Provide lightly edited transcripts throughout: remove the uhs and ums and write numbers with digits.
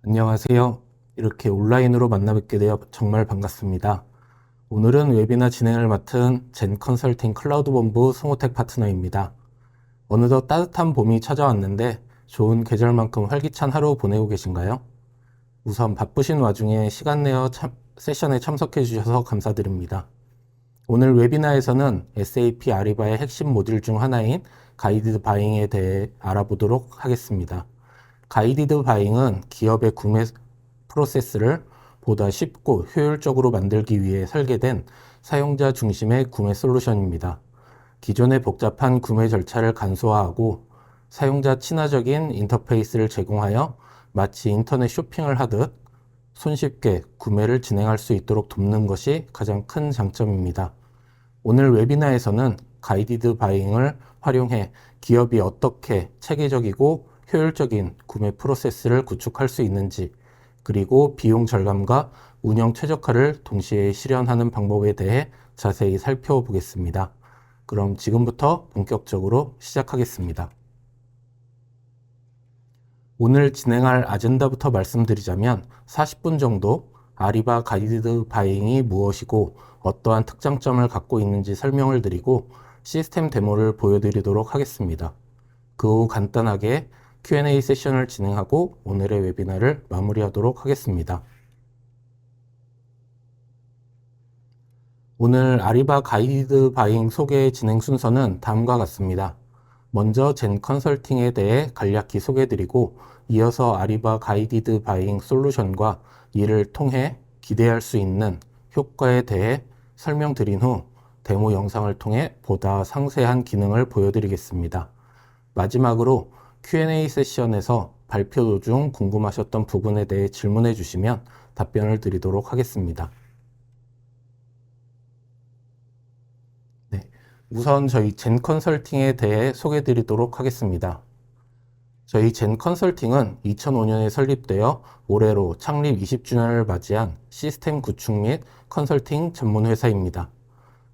안녕하세요. 이렇게 온라인으로 만나 뵙게 되어 정말 반갑습니다. 오늘은 웨비나 진행을 맡은 젠 컨설팅 클라우드 본부 송호택 파트너입니다. 어느덧 따뜻한 봄이 찾아왔는데 좋은 계절만큼 활기찬 하루 보내고 계신가요? 우선 바쁘신 와중에 시간 내어 세션에 참석해 주셔서 감사드립니다. 오늘 웨비나에서는 SAP 아리바의 핵심 모듈 중 하나인 가이디드 바잉에 대해 알아보도록 하겠습니다. 가이디드 바잉은 기업의 구매 프로세스를 보다 쉽고 효율적으로 만들기 위해 설계된 사용자 중심의 구매 솔루션입니다. 기존의 복잡한 구매 절차를 간소화하고 사용자 친화적인 인터페이스를 제공하여 마치 인터넷 쇼핑을 하듯 손쉽게 구매를 진행할 수 있도록 돕는 것이 가장 큰 장점입니다. 오늘 웨비나에서는 가이디드 바잉을 활용해 기업이 어떻게 체계적이고 효율적인 구매 프로세스를 구축할 수 있는지, 그리고 비용 절감과 운영 최적화를 동시에 실현하는 방법에 대해 자세히 살펴보겠습니다. 그럼 지금부터 본격적으로 시작하겠습니다. 오늘 진행할 아젠다부터 말씀드리자면 40분 정도 아리바 가이디드 바잉이 무엇이고 어떠한 특장점을 갖고 있는지 설명을 드리고 시스템 데모를 보여드리도록 하겠습니다. 그 후 간단하게 Q&A 세션을 진행하고 오늘의 웨비나를 마무리하도록 하겠습니다. 오늘 아리바 가이드 바잉 소개 진행 순서는 다음과 같습니다. 먼저 젠 컨설팅에 대해 간략히 소개드리고 이어서 아리바 가이디드 바잉 솔루션과 이를 통해 기대할 수 있는 효과에 대해 설명드린 후 데모 영상을 통해 보다 상세한 기능을 보여드리겠습니다. 마지막으로 Q&A 세션에서 발표 도중 궁금하셨던 부분에 대해 질문해 주시면 답변을 드리도록 하겠습니다. 네, 우선 저희 젠 컨설팅에 대해 소개해 드리도록 하겠습니다. 저희 젠 컨설팅은 2005년에 설립되어 올해로 창립 20주년을 맞이한 시스템 구축 및 컨설팅 전문 회사입니다.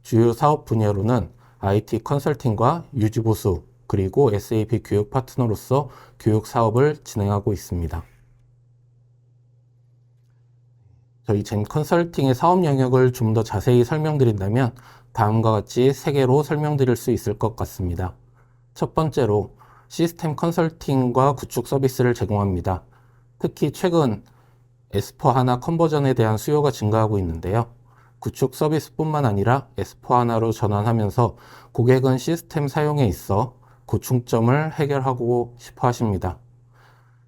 주요 사업 분야로는 IT 컨설팅과 유지보수, 그리고 SAP 교육 파트너로서 교육 사업을 진행하고 있습니다. 저희 젠 컨설팅의 사업 영역을 좀 더 자세히 설명드린다면 다음과 같이 3개로 설명드릴 수 있을 것 같습니다. 첫 번째로 시스템 컨설팅과 구축 서비스를 제공합니다. 특히 최근 S4HANA 컨버전에 대한 수요가 증가하고 있는데요. 구축 서비스뿐만 아니라 S4HANA로 전환하면서 고객은 시스템 사용에 있어 고충점을 해결하고 싶어 하십니다.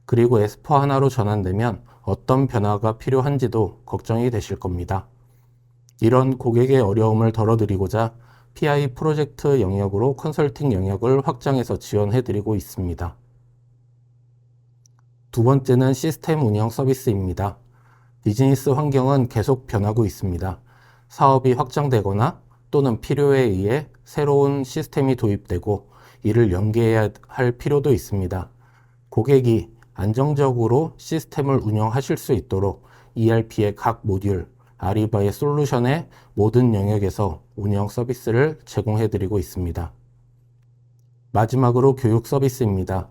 그리고 S4HANA로 전환되면 어떤 변화가 필요한지도 걱정이 되실 겁니다. 이런 고객의 어려움을 덜어드리고자 PI 프로젝트 영역으로 컨설팅 영역을 확장해서 지원해드리고 있습니다. 두 번째는 시스템 운영 서비스입니다. 비즈니스 환경은 계속 변하고 있습니다. 사업이 확장되거나 또는 필요에 의해 새로운 시스템이 도입되고 이를 연계해야 할 필요도 있습니다. 고객이 안정적으로 시스템을 운영하실 수 있도록 ERP의 각 모듈, 아리바의 솔루션의 모든 영역에서 운영 서비스를 제공해드리고 있습니다. 마지막으로 교육 서비스입니다.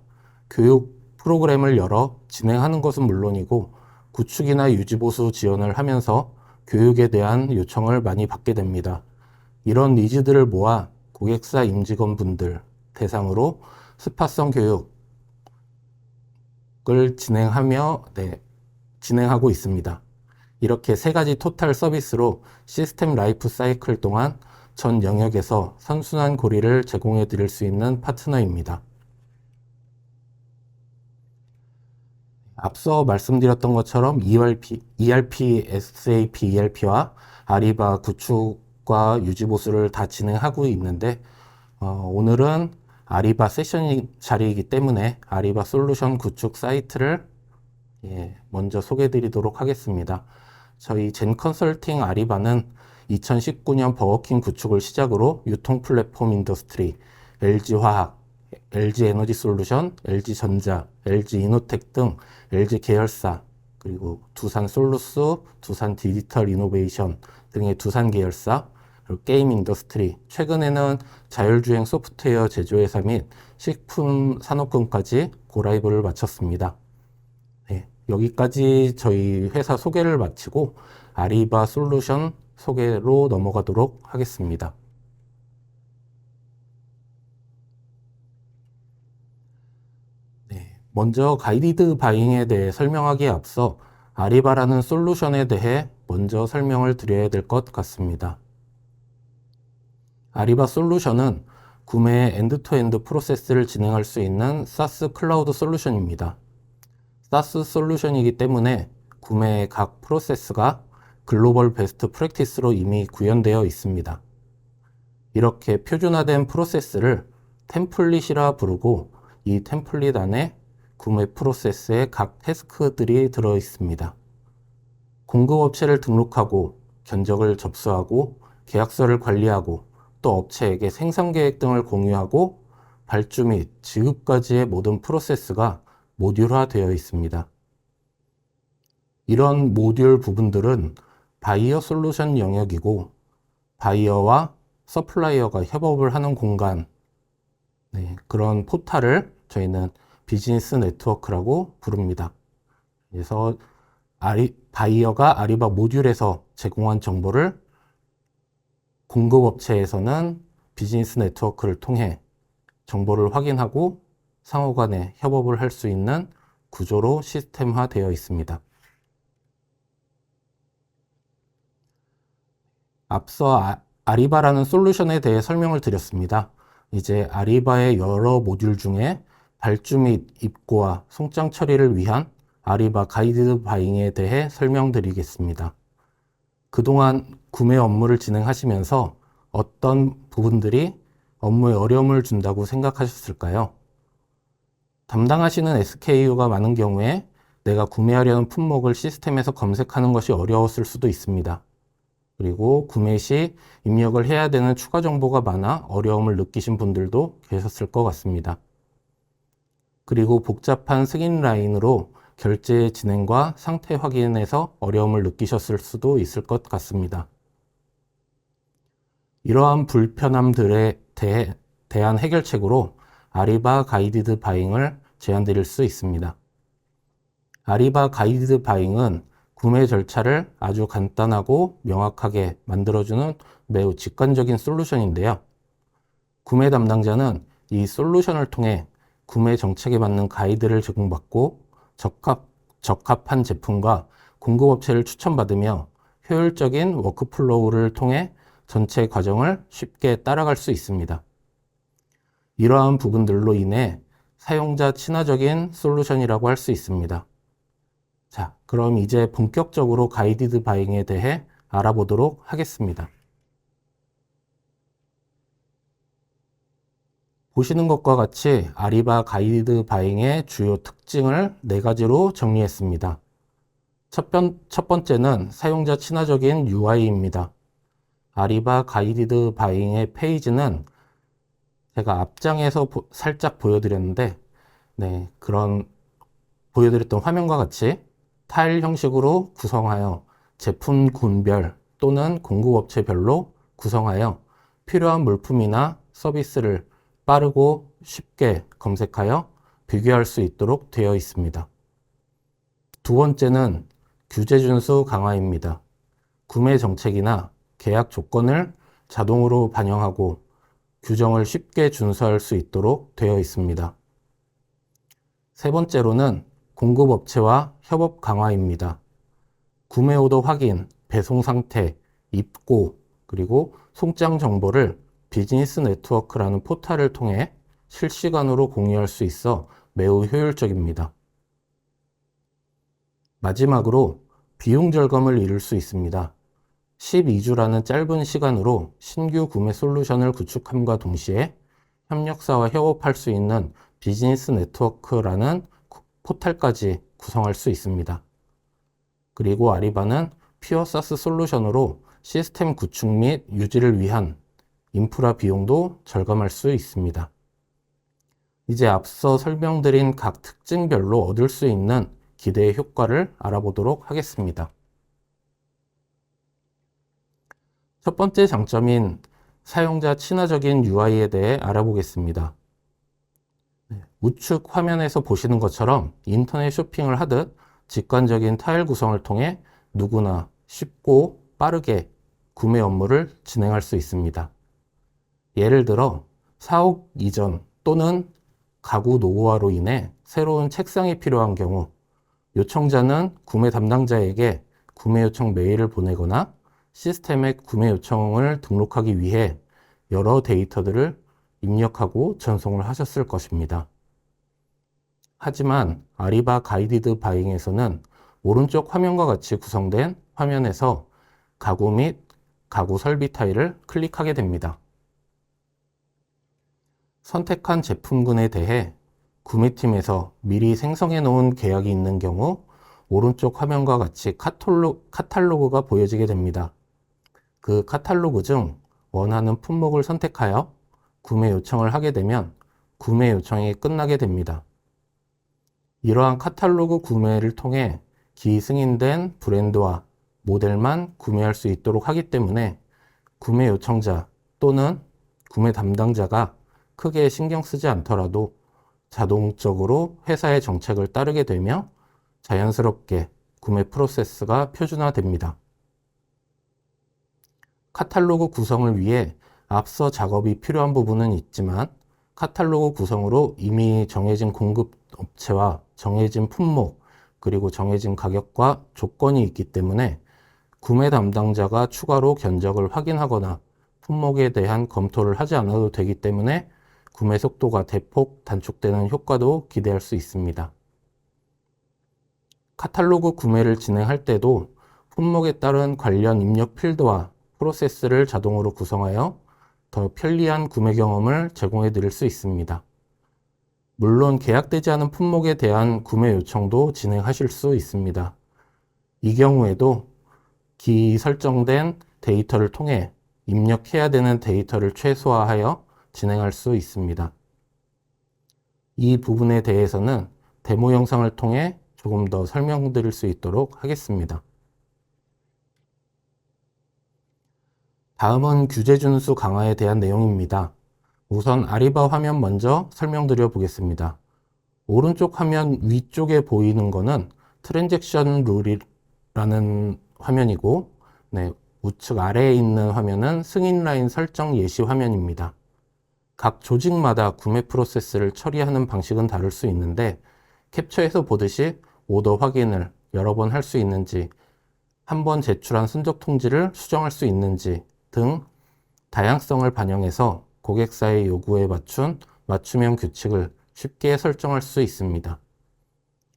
교육 프로그램을 열어 진행하는 것은 물론이고 구축이나 유지보수 지원을 하면서 교육에 대한 요청을 많이 받게 됩니다. 이런 니즈들을 모아 고객사 임직원분들 대상으로 스파성 교육을 진행하고 있습니다. 이렇게 3가지 토탈 서비스로 시스템 라이프 사이클 동안 전 영역에서 선순환 고리를 제공해 드릴 수 있는 파트너입니다. 앞서 말씀드렸던 것처럼 ERP, SAP ERP와 아리바 구축과 유지보수를 다 진행하고 있는데 오늘은 아리바 세션 자리이기 때문에 아리바 솔루션 구축 사이트를 먼저 소개해 드리도록 하겠습니다. 저희 젠 컨설팅 아리바는 2019년 버거킹 구축을 시작으로 유통 플랫폼 인더스트리, LG화학, LG에너지솔루션, LG전자, LG이노텍 등 LG 계열사, 그리고 두산 솔루스, 두산 디지털 이노베이션 등의 두산 계열사, 그리고 게임 인더스트리, 최근에는 자율주행 소프트웨어 제조회사 및 식품 산업군까지 고라이브를 마쳤습니다. 여기까지 저희 회사 소개를 마치고 아리바 솔루션 소개로 넘어가도록 하겠습니다. 먼저 가이디드 바잉에 대해 설명하기에 앞서 아리바라는 솔루션에 대해 먼저 설명을 드려야 될 것 같습니다. 아리바 솔루션은 구매의 엔드-투-엔드 프로세스를 진행할 수 있는 SaaS 클라우드 솔루션입니다. SaaS 솔루션이기 때문에 구매의 각 프로세스가 글로벌 베스트 프랙티스로 이미 구현되어 있습니다. 이렇게 표준화된 프로세스를 템플릿이라 부르고 이 템플릿 안에 구매 프로세스의 각 태스크들이 들어 있습니다. 공급업체를 등록하고 견적을 접수하고 계약서를 관리하고 또 업체에게 생산계획 등을 공유하고 발주 및 지급까지의 모든 프로세스가 모듈화되어 있습니다. 이런 모듈 부분들은 바이어 솔루션 영역이고 바이어와 서플라이어가 협업을 하는 공간, 그런 포탈을 저희는 비즈니스 네트워크라고 부릅니다. 그래서 바이어가 아리바 모듈에서 제공한 정보를 공급업체에서는 비즈니스 네트워크를 통해 정보를 확인하고 상호 간에 협업을 할 수 있는 구조로 시스템화되어 있습니다. 앞서 아리바라는 솔루션에 대해 설명을 드렸습니다. 이제 아리바의 여러 모듈 중에 발주 및 입고와 송장 처리를 위한 아리바 가이디드 바잉에 대해 설명드리겠습니다. 그동안 구매 업무를 진행하시면서 어떤 부분들이 업무에 어려움을 준다고 생각하셨을까요? 담당하시는 SKU가 많은 경우에 내가 구매하려는 품목을 시스템에서 검색하는 것이 어려웠을 수도 있습니다. 그리고 구매 시 입력을 해야 되는 추가 정보가 많아 어려움을 느끼신 분들도 계셨을 것 같습니다. 그리고 복잡한 승인 라인으로 결제 진행과 상태 확인에서 어려움을 느끼셨을 수도 있을 것 같습니다. 이러한 불편함들에 대한 해결책으로 아리바 가이디드 바잉을 제안드릴 수 있습니다. 아리바 가이디드 바잉은 구매 절차를 아주 간단하고 명확하게 만들어주는 매우 직관적인 솔루션인데요. 구매 담당자는 이 솔루션을 통해 구매 정책에 맞는 가이드를 제공받고 적합한 제품과 공급업체를 추천받으며 효율적인 워크플로우를 통해 전체 과정을 쉽게 따라갈 수 있습니다. 이러한 부분들로 인해 사용자 친화적인 솔루션이라고 할 수 있습니다. 자, 그럼 이제 본격적으로 가이디드 바잉에 대해 알아보도록 하겠습니다. 보시는 것과 같이 아리바 가이디드 바잉의 주요 특징을 4가지로 정리했습니다. 첫 번째는 사용자 친화적인 UI입니다. 아리바 가이디드 바잉의 페이지는 제가 앞장에서 살짝 보여드렸는데, 그런 보여드렸던 화면과 같이 타일 형식으로 구성하여 제품 군별 또는 공급업체별로 구성하여 필요한 물품이나 서비스를 빠르고 쉽게 검색하여 비교할 수 있도록 되어 있습니다. 두 번째는 규제 준수 강화입니다. 구매 정책이나 계약 조건을 자동으로 반영하고 규정을 쉽게 준수할 수 있도록 되어 있습니다. 세 번째로는 공급업체와 협업 강화입니다. 구매 오더 확인, 배송 상태, 입고, 그리고 송장 정보를 비즈니스 네트워크라는 포탈을 통해 실시간으로 공유할 수 있어 매우 효율적입니다. 마지막으로 비용 절감을 이룰 수 있습니다. 12주라는 짧은 시간으로 신규 구매 솔루션을 구축함과 동시에 협력사와 협업할 수 있는 비즈니스 네트워크라는 포탈까지 구성할 수 있습니다. 그리고 아리바는 퓨어 사스 솔루션으로 시스템 구축 및 유지를 위한 인프라 비용도 절감할 수 있습니다. 이제 앞서 설명드린 각 특징별로 얻을 수 있는 기대의 효과를 알아보도록 하겠습니다. 첫 번째 장점인 사용자 친화적인 UI에 대해 알아보겠습니다. 우측 화면에서 보시는 것처럼 인터넷 쇼핑을 하듯 직관적인 타일 구성을 통해 누구나 쉽고 빠르게 구매 업무를 진행할 수 있습니다. 예를 들어 사옥 이전 또는 가구 노후화로 인해 새로운 책상이 필요한 경우 요청자는 구매 담당자에게 구매 요청 메일을 보내거나 시스템에 구매 요청을 등록하기 위해 여러 데이터들을 입력하고 전송을 하셨을 것입니다. 하지만 아리바 가이디드 바잉에서는 오른쪽 화면과 같이 구성된 화면에서 가구 및 가구 설비 타일을 클릭하게 됩니다. 선택한 제품군에 대해 구매팀에서 미리 생성해 놓은 계약이 있는 경우 오른쪽 화면과 같이 카탈로그가 보여지게 됩니다. 그 카탈로그 중 원하는 품목을 선택하여 구매 요청을 하게 되면 구매 요청이 끝나게 됩니다. 이러한 카탈로그 구매를 통해 기승인된 브랜드와 모델만 구매할 수 있도록 하기 때문에 구매 요청자 또는 구매 담당자가 크게 신경 쓰지 않더라도 자동적으로 회사의 정책을 따르게 되며 자연스럽게 구매 프로세스가 표준화됩니다. 카탈로그 구성을 위해 앞서 작업이 필요한 부분은 있지만 카탈로그 구성으로 이미 정해진 공급 업체와 정해진 품목 그리고 정해진 가격과 조건이 있기 때문에 구매 담당자가 추가로 견적을 확인하거나 품목에 대한 검토를 하지 않아도 되기 때문에 구매 속도가 대폭 단축되는 효과도 기대할 수 있습니다. 카탈로그 구매를 진행할 때도 품목에 따른 관련 입력 필드와 프로세스를 자동으로 구성하여 더 편리한 구매 경험을 제공해 드릴 수 있습니다. 물론 계약되지 않은 품목에 대한 구매 요청도 진행하실 수 있습니다. 이 경우에도 설정된 데이터를 통해 입력해야 되는 데이터를 최소화하여 진행할 수 있습니다. 이 부분에 대해서는 데모 영상을 통해 조금 더 설명드릴 수 있도록 하겠습니다. 다음은 규제 준수 강화에 대한 내용입니다. 우선 아리바 화면 먼저 설명드려 보겠습니다. 오른쪽 화면 위쪽에 보이는 것은 트랜잭션 룰이라는 화면이고 우측 아래에 있는 화면은 승인 라인 설정 예시 화면입니다. 각 조직마다 구매 프로세스를 처리하는 방식은 다를 수 있는데 캡처에서 보듯이 오더 확인을 여러 번 할 수 있는지, 한 번 제출한 순적 통지를 수정할 수 있는지 등 다양성을 반영해서 고객사의 요구에 맞춘 맞춤형 규칙을 쉽게 설정할 수 있습니다.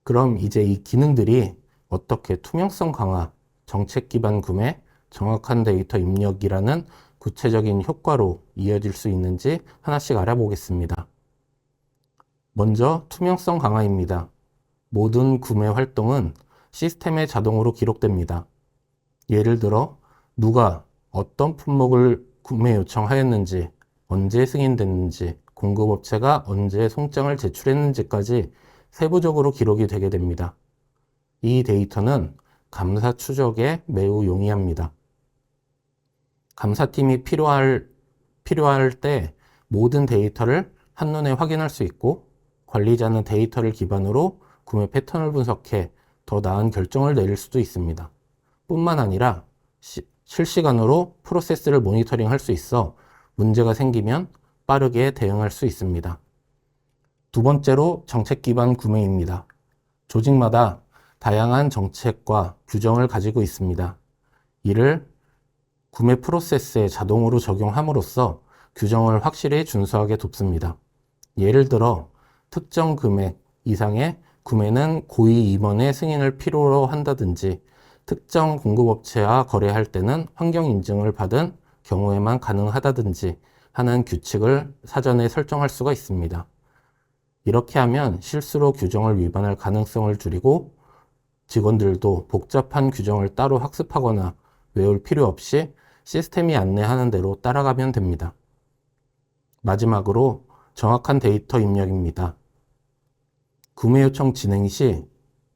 그럼 이제 이 기능들이 어떻게 투명성 강화, 정책 기반 구매, 정확한 데이터 입력이라는 구체적인 효과로 이어질 수 있는지 하나씩 알아보겠습니다. 먼저 투명성 강화입니다. 모든 구매 활동은 시스템에 자동으로 기록됩니다. 예를 들어 누가 어떤 품목을 구매 요청하였는지, 언제 승인됐는지, 공급업체가 언제 송장을 제출했는지까지 세부적으로 기록이 되게 됩니다. 이 데이터는 감사 추적에 매우 용이합니다. 감사팀이 필요할 때 모든 데이터를 한눈에 확인할 수 있고 관리자는 데이터를 기반으로 구매 패턴을 분석해 더 나은 결정을 내릴 수도 있습니다. 뿐만 아니라 실시간으로 프로세스를 모니터링 할 수 있어 문제가 생기면 빠르게 대응할 수 있습니다. 두 번째로 정책 기반 구매입니다. 조직마다 다양한 정책과 규정을 가지고 있습니다. 이를 구매 프로세스에 자동으로 적용함으로써 규정을 확실히 준수하게 돕습니다. 예를 들어 특정 금액 이상의 구매는 고위 임원의 승인을 필요로 한다든지 특정 공급업체와 거래할 때는 환경 인증을 받은 경우에만 가능하다든지 하는 규칙을 사전에 설정할 수가 있습니다. 이렇게 하면 실수로 규정을 위반할 가능성을 줄이고 직원들도 복잡한 규정을 따로 학습하거나 외울 필요 없이 시스템이 안내하는 대로 따라가면 됩니다. 마지막으로 정확한 데이터 입력입니다. 구매 요청 진행 시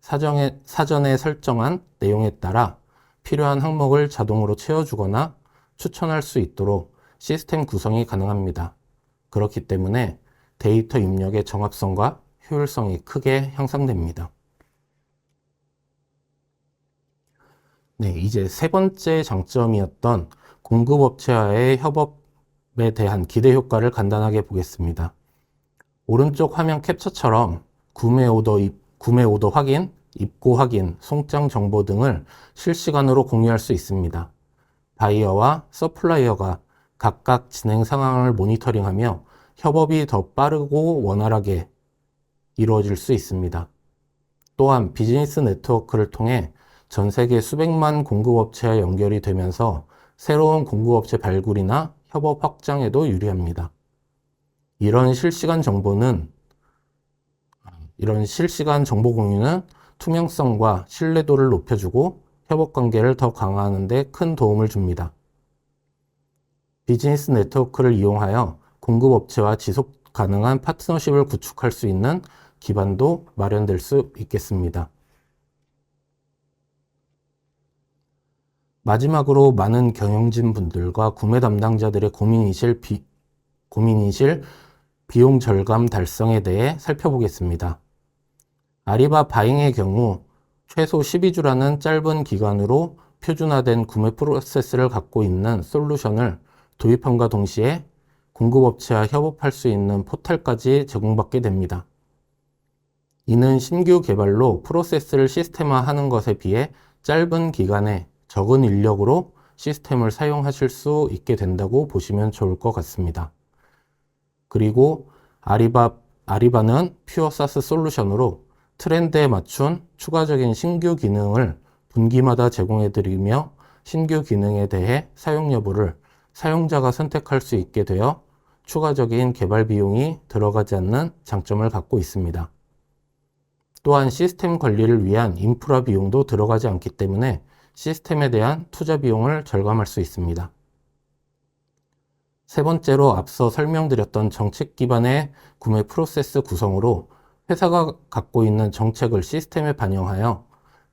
사전에 설정한 내용에 따라 필요한 항목을 자동으로 채워주거나 추천할 수 있도록 시스템 구성이 가능합니다. 그렇기 때문에 데이터 입력의 정확성과 효율성이 크게 향상됩니다. 네, 이제 세 번째 장점이었던 공급업체와의 협업에 대한 기대 효과를 간단하게 보겠습니다. 오른쪽 화면 캡처처럼 구매 오더 확인, 입고 확인, 송장 정보 등을 실시간으로 공유할 수 있습니다. 바이어와 서플라이어가 각각 진행 상황을 모니터링하며 협업이 더 빠르고 원활하게 이루어질 수 있습니다. 또한 비즈니스 네트워크를 통해 전 세계 수백만 공급업체와 연결이 되면서 새로운 공급업체 발굴이나 협업 확장에도 유리합니다. 이런 실시간 정보 공유는 투명성과 신뢰도를 높여주고 협업 관계를 더 강화하는 데 큰 도움을 줍니다. 비즈니스 네트워크를 이용하여 공급업체와 지속 가능한 파트너십을 구축할 수 있는 기반도 마련될 수 있겠습니다. 마지막으로 많은 경영진 분들과 구매 담당자들의 고민이실 비용 절감 달성에 대해 살펴보겠습니다. 아리바 바잉의 경우 최소 12주라는 짧은 기간으로 표준화된 구매 프로세스를 갖고 있는 솔루션을 도입함과 동시에 공급업체와 협업할 수 있는 포털까지 제공받게 됩니다. 이는 신규 개발로 프로세스를 시스템화하는 것에 비해 짧은 기간에 적은 인력으로 시스템을 사용하실 수 있게 된다고 보시면 좋을 것 같습니다. 그리고 아리바는 퓨어 사스 솔루션으로 트렌드에 맞춘 추가적인 신규 기능을 분기마다 제공해드리며 신규 기능에 대해 사용 여부를 사용자가 선택할 수 있게 되어 추가적인 개발 비용이 들어가지 않는 장점을 갖고 있습니다. 또한 시스템 관리를 위한 인프라 비용도 들어가지 않기 때문에 시스템에 대한 투자 비용을 절감할 수 있습니다. 세 번째로 앞서 설명드렸던 정책 기반의 구매 프로세스 구성으로 회사가 갖고 있는 정책을 시스템에 반영하여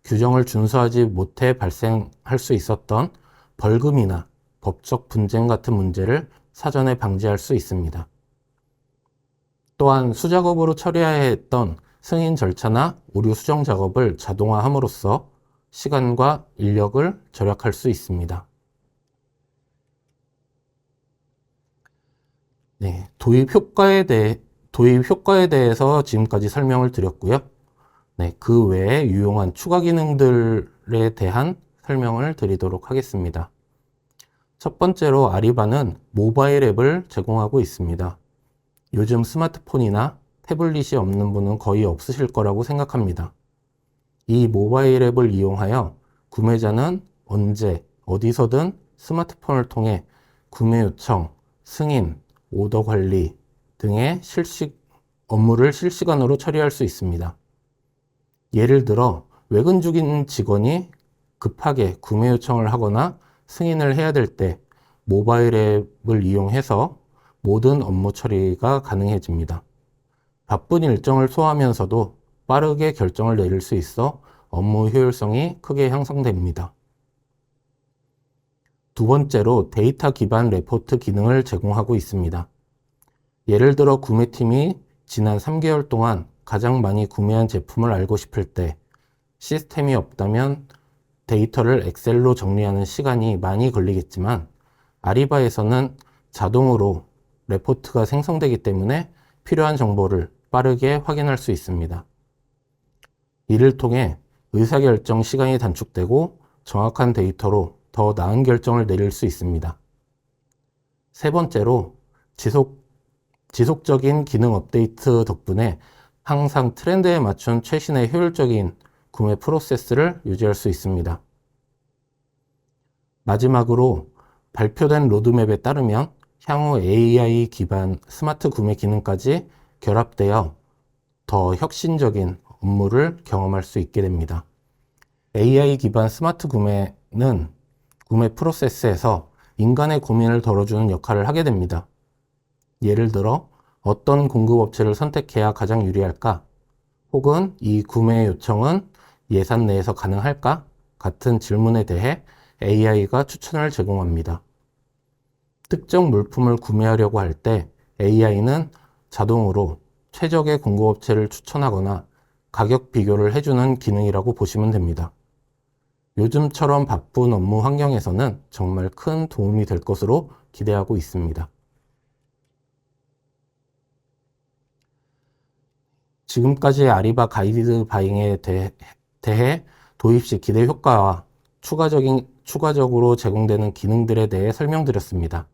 규정을 준수하지 못해 발생할 수 있었던 벌금이나 법적 분쟁 같은 문제를 사전에 방지할 수 있습니다. 또한 수작업으로 처리해야 했던 승인 절차나 오류 수정 작업을 자동화함으로써 시간과 인력을 절약할 수 있습니다. 네, 도입 효과에 대해서 지금까지 설명을 드렸고요. 네, 그 외에 유용한 추가 기능들에 대한 설명을 드리도록 하겠습니다. 첫 번째로 아리바는 모바일 앱을 제공하고 있습니다. 요즘 스마트폰이나 태블릿이 없는 분은 거의 없으실 거라고 생각합니다. 이 모바일 앱을 이용하여 구매자는 언제, 어디서든 스마트폰을 통해 구매 요청, 승인, 오더 관리 등의 업무를 실시간으로 처리할 수 있습니다. 예를 들어 외근 중인 직원이 급하게 구매 요청을 하거나 승인을 해야 될 때 모바일 앱을 이용해서 모든 업무 처리가 가능해집니다. 바쁜 일정을 소화하면서도 빠르게 결정을 내릴 수 있어 업무 효율성이 크게 향상됩니다. 두 번째로 데이터 기반 레포트 기능을 제공하고 있습니다. 예를 들어 구매팀이 지난 3개월 동안 가장 많이 구매한 제품을 알고 싶을 때 시스템이 없다면 데이터를 엑셀로 정리하는 시간이 많이 걸리겠지만 아리바에서는 자동으로 레포트가 생성되기 때문에 필요한 정보를 빠르게 확인할 수 있습니다. 이를 통해 의사결정 시간이 단축되고 정확한 데이터로 더 나은 결정을 내릴 수 있습니다. 세 번째로 지속적인 기능 업데이트 덕분에 항상 트렌드에 맞춘 최신의 효율적인 구매 프로세스를 유지할 수 있습니다. 마지막으로 발표된 로드맵에 따르면 향후 AI 기반 스마트 구매 기능까지 결합되어 더 혁신적인 업무를 경험할 수 있게 됩니다. AI 기반 스마트 구매는 구매 프로세스에서 인간의 고민을 덜어주는 역할을 하게 됩니다. 예를 들어 어떤 공급업체를 선택해야 가장 유리할까? 혹은 이 구매 요청은 예산 내에서 가능할까? 같은 질문에 대해 AI가 추천을 제공합니다. 특정 물품을 구매하려고 할 때 AI는 자동으로 최적의 공급업체를 추천하거나 가격 비교를 해주는 기능이라고 보시면 됩니다. 요즘처럼 바쁜 업무 환경에서는 정말 큰 도움이 될 것으로 기대하고 있습니다. 지금까지 아리바 가이드 바잉에 대해 도입 시 기대 효과와 추가적으로 제공되는 기능들에 대해 설명드렸습니다.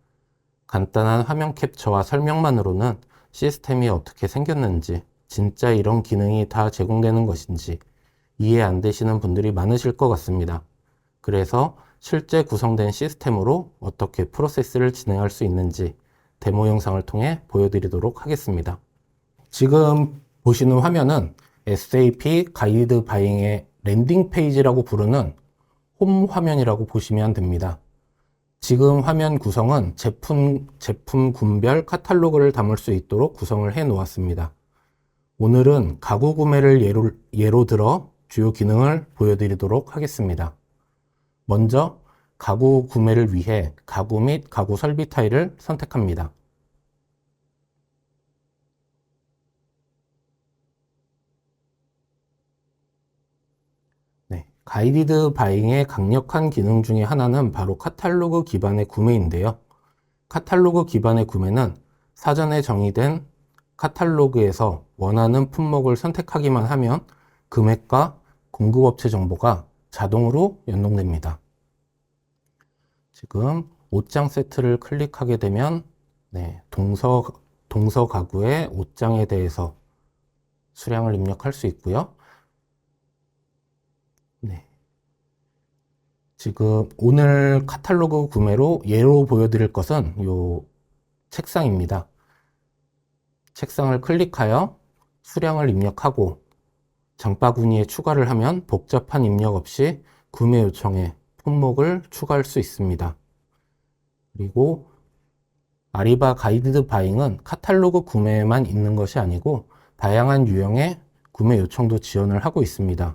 간단한 화면 캡처와 설명만으로는 시스템이 어떻게 생겼는지, 진짜 이런 기능이 다 제공되는 것인지 이해 안 되시는 분들이 많으실 것 같습니다. 그래서 실제 구성된 시스템으로 어떻게 프로세스를 진행할 수 있는지 데모 영상을 통해 보여드리도록 하겠습니다. 지금 보시는 화면은 SAP 가이드 바잉의 랜딩 페이지라고 부르는 홈 화면이라고 보시면 됩니다. 지금 화면 구성은 제품 군별 카탈로그를 담을 수 있도록 구성을 해 놓았습니다. 오늘은 가구 구매를 예로 들어 주요 기능을 보여드리도록 하겠습니다. 먼저 가구 구매를 위해 가구 및 가구 설비 타일을 선택합니다. 네, 가이디드 바잉의 강력한 기능 중에 하나는 바로 카탈로그 기반의 구매인데요. 카탈로그 기반의 구매는 사전에 정의된 카탈로그에서 원하는 품목을 선택하기만 하면 금액과 공급업체 정보가 자동으로 연동됩니다. 지금 옷장 세트를 클릭하게 되면 동서 가구의 옷장에 대해서 수량을 입력할 수 있고요. 네. 지금 오늘 카탈로그 구매로 예로 보여드릴 것은 이 책상입니다. 책상을 클릭하여 수량을 입력하고 장바구니에 추가를 하면 복잡한 입력 없이 구매 요청에 품목을 추가할 수 있습니다. 그리고 아리바 가이드 바잉은 카탈로그 구매에만 있는 것이 아니고 다양한 유형의 구매 요청도 지원을 하고 있습니다.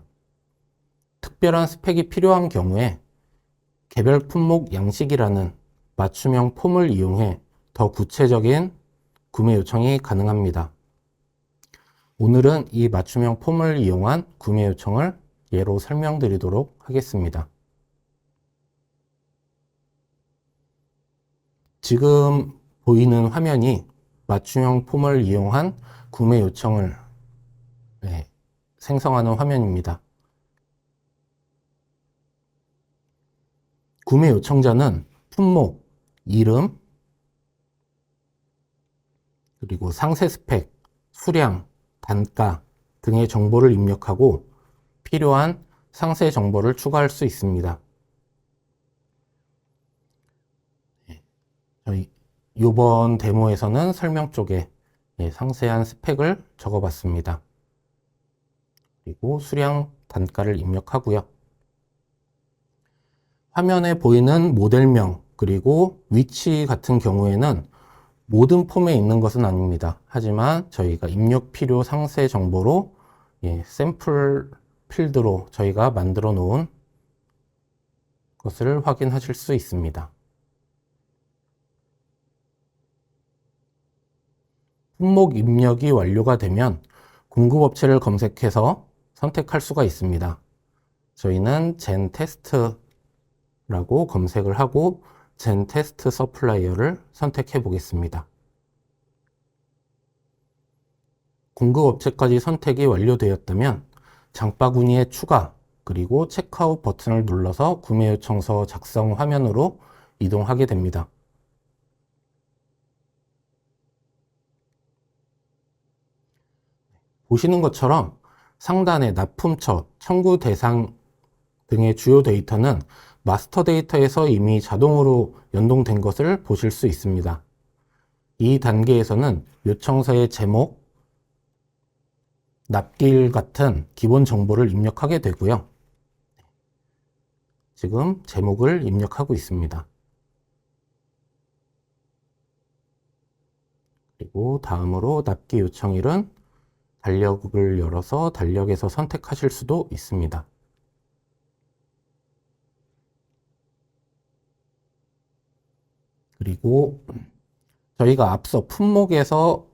특별한 스펙이 필요한 경우에 개별 품목 양식이라는 맞춤형 폼을 이용해 더 구체적인 구매 요청이 가능합니다. 오늘은 이 맞춤형 폼을 이용한 구매 요청을 예로 설명드리도록 하겠습니다. 지금 보이는 화면이 맞춤형 폼을 이용한 구매 요청을 생성하는 화면입니다. 구매 요청자는 품목, 이름, 그리고 상세 스펙, 수량, 단가 등의 정보를 입력하고 필요한 상세 정보를 추가할 수 있습니다. 저희 이번 데모에서는 설명 쪽에 상세한 스펙을 적어봤습니다. 그리고 수량, 단가를 입력하고요. 화면에 보이는 모델명 그리고 위치 같은 경우에는 모든 폼에 있는 것은 아닙니다. 하지만 저희가 입력 필요 상세 정보로 샘플 필드로 저희가 만들어 놓은 것을 확인하실 수 있습니다. 품목 입력이 완료가 되면 공급업체를 검색해서 선택할 수가 있습니다. 저희는 젠 테스트라고 검색을 하고 젠 테스트 서플라이어를 선택해 보겠습니다. 공급업체까지 선택이 완료되었다면 장바구니에 추가 그리고 체크아웃 버튼을 눌러서 구매 요청서 작성 화면으로 이동하게 됩니다. 보시는 것처럼 상단의 납품처, 청구 대상 등의 주요 데이터는 마스터 데이터에서 이미 자동으로 연동된 것을 보실 수 있습니다. 이 단계에서는 요청서의 제목, 납기일 같은 기본 정보를 입력하게 되고요. 지금 제목을 입력하고 있습니다. 그리고 다음으로 납기 요청일은 달력을 열어서 달력에서 선택하실 수도 있습니다. 그리고 저희가 앞서 품목에서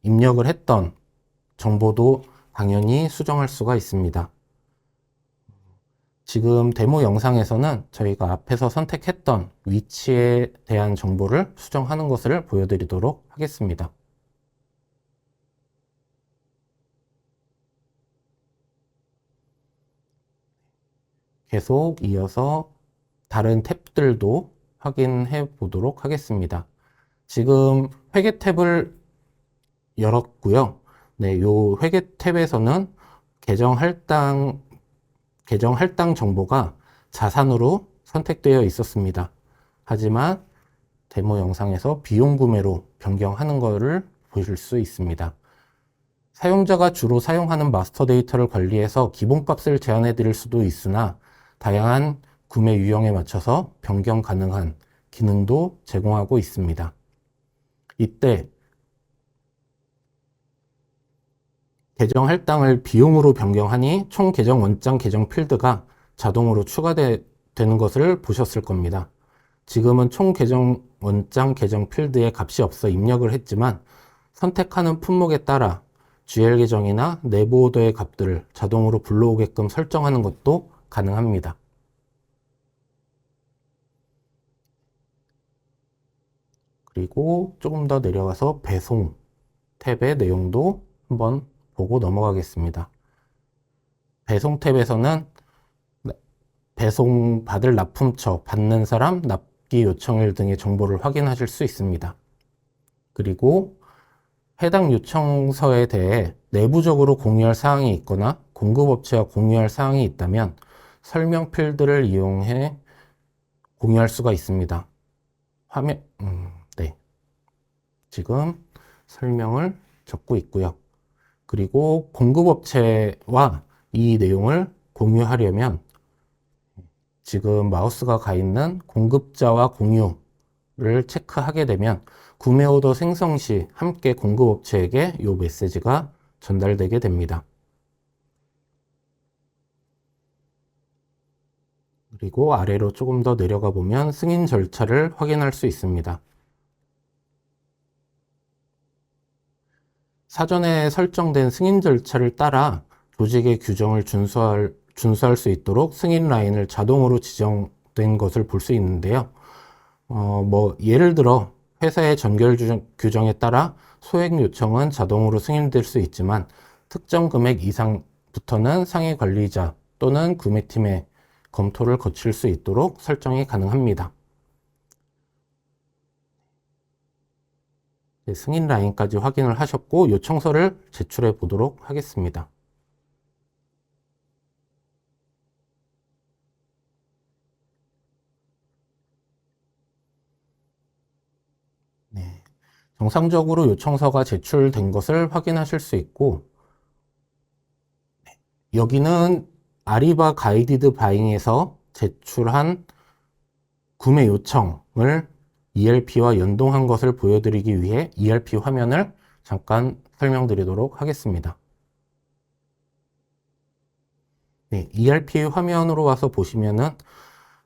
입력을 했던 정보도 당연히 수정할 수가 있습니다. 지금 데모 영상에서는 저희가 앞에서 선택했던 위치에 대한 정보를 수정하는 것을 보여드리도록 하겠습니다. 계속 이어서 다른 탭들도 확인해 보도록 하겠습니다. 지금 회계 탭을 열었고요. 네, 요 회계 탭에서는 계정 할당 정보가 자산으로 선택되어 있었습니다. 하지만 데모 영상에서 비용 구매로 변경하는 것을 보실 수 있습니다. 사용자가 주로 사용하는 마스터 데이터를 관리해서 기본값을 제한해 드릴 수도 있으나 다양한 구매 유형에 맞춰서 변경 가능한 기능도 제공하고 있습니다. 이때 계정 할당을 비용으로 변경하니 총 계정 원장 계정 필드가 자동으로 추가되는 것을 보셨을 겁니다. 지금은 총 계정 원장 계정 필드에 값이 없어 입력을 했지만 선택하는 품목에 따라 GL 계정이나 내부 오더의 값들을 자동으로 불러오게끔 설정하는 것도 가능합니다. 그리고 조금 더 내려가서 배송 탭의 내용도 한번 보고 넘어가겠습니다. 배송 탭에서는 배송 받을 납품처, 받는 사람, 납기 요청일 등의 정보를 확인하실 수 있습니다. 그리고 해당 요청서에 대해 내부적으로 공유할 사항이 있거나 공급업체와 공유할 사항이 있다면 설명 필드를 이용해 공유할 수가 있습니다. 네. 지금 설명을 적고 있고요. 그리고 공급업체와 이 내용을 공유하려면 지금 마우스가 가 있는 공급자와 공유를 체크하게 되면 구매 오더 생성 시 함께 공급업체에게 이 메시지가 전달되게 됩니다. 그리고 아래로 조금 더 내려가 보면 승인 절차를 확인할 수 있습니다. 사전에 설정된 승인 절차를 따라 조직의 규정을 준수할 수 있도록 승인 라인을 자동으로 지정된 것을 볼 수 있는데요. 예를 들어 회사의 전결 규정에 따라 소액 요청은 자동으로 승인될 수 있지만 특정 금액 이상부터는 상위 관리자 또는 구매팀의 검토를 거칠 수 있도록 설정이 가능합니다. 승인 라인까지 확인을 하셨고 요청서를 제출해 보도록 하겠습니다. 네, 정상적으로 요청서가 제출된 것을 확인하실 수 있고 여기는 아리바 가이디드 바잉에서 제출한 구매 요청을 ERP와 연동한 것을 보여드리기 위해 ERP 화면을 잠깐 설명드리도록 하겠습니다. 네, ERP 화면으로 와서 보시면은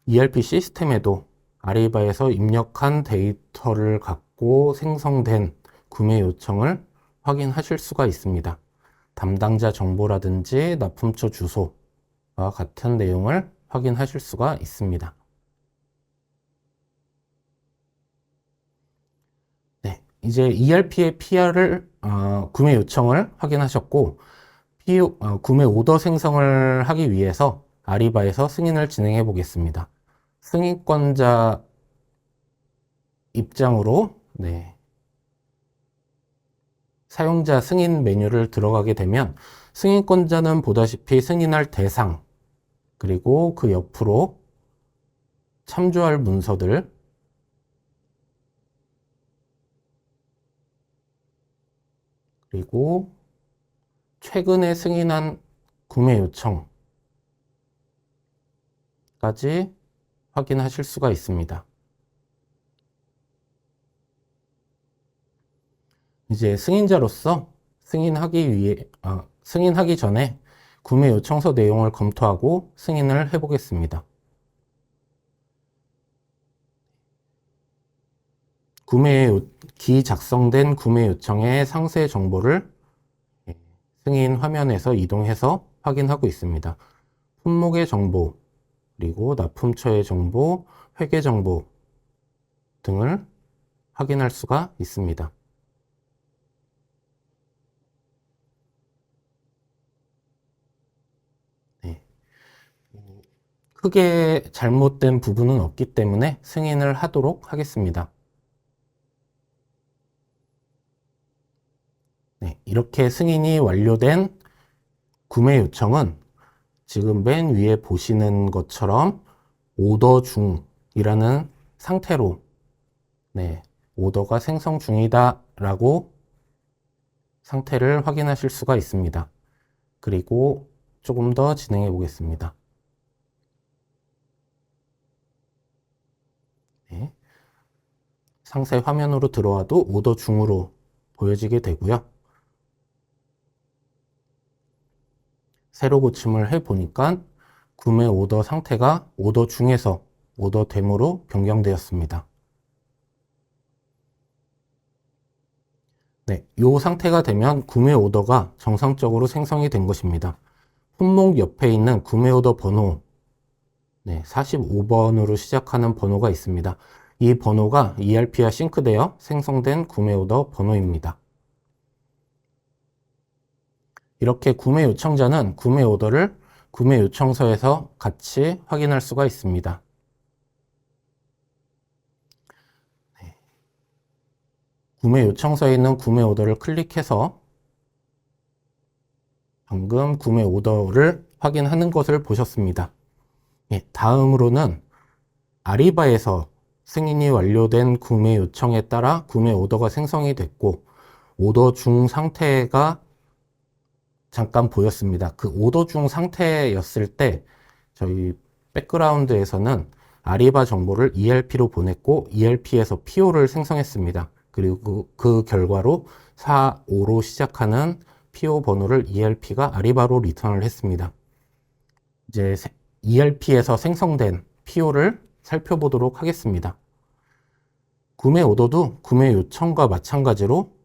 ERP 시스템에도 아리바에서 입력한 데이터를 갖고 생성된 구매 요청을 확인하실 수가 있습니다. 담당자 정보라든지 납품처 주소와 같은 내용을 확인하실 수가 있습니다. 네, 이제 ERP의 PR을 구매 요청을 확인하셨고 구매 오더 생성을 하기 위해서 아리바에서 승인을 진행해 보겠습니다. 승인권자 입장으로 사용자 승인 메뉴를 들어가게 되면 승인권자는 보다시피 승인할 대상 그리고 그 옆으로 참조할 문서들 그리고 최근에 승인한 구매 요청까지 확인하실 수가 있습니다. 이제 승인자로서 승인하기 전에 구매 요청서 내용을 검토하고 승인을 해보겠습니다. 작성된 구매 요청의 상세 정보를 승인 화면에서 이동해서 확인하고 있습니다. 품목의 정보, 그리고 납품처의 정보, 회계 정보 등을 확인할 수가 있습니다. 네. 크게 잘못된 부분은 없기 때문에 승인을 하도록 하겠습니다. 네, 이렇게 승인이 완료된 구매 요청은 지금 맨 위에 보시는 것처럼 오더 중이라는 상태로 오더가 생성 중이다 라고 상태를 확인하실 수가 있습니다. 그리고 조금 더 진행해 보겠습니다. 네. 상세 화면으로 들어와도 오더 중으로 보여지게 되고요. 새로 고침을 해보니까 구매 오더 상태가 오더 중에서 오더 됨으로 변경되었습니다. 네, 이 상태가 되면 구매 오더가 정상적으로 생성이 된 것입니다. 품목 옆에 있는 구매 오더 번호 45번으로 시작하는 번호가 있습니다. 이 번호가 ERP와 싱크되어 생성된 구매 오더 번호입니다. 이렇게 구매 요청자는 구매 오더를 구매 요청서에서 같이 확인할 수가 있습니다. 구매 요청서에 있는 구매 오더를 클릭해서 방금 구매 오더를 확인하는 것을 보셨습니다. 다음으로는 아리바에서 승인이 완료된 구매 요청에 따라 구매 오더가 생성이 됐고 오더 중 상태가 잠깐 보였습니다. 그 오더 중 상태였을 때 저희 백그라운드에서는 아리바 정보를 ERP로 보냈고 ERP에서 PO를 생성했습니다. 그리고 그 결과로 45로 시작하는 PO 번호를 ERP가 아리바로 리턴을 했습니다. 이제 ERP에서 생성된 PO를 살펴보도록 하겠습니다. 구매 오더도 구매 요청과 마찬가지로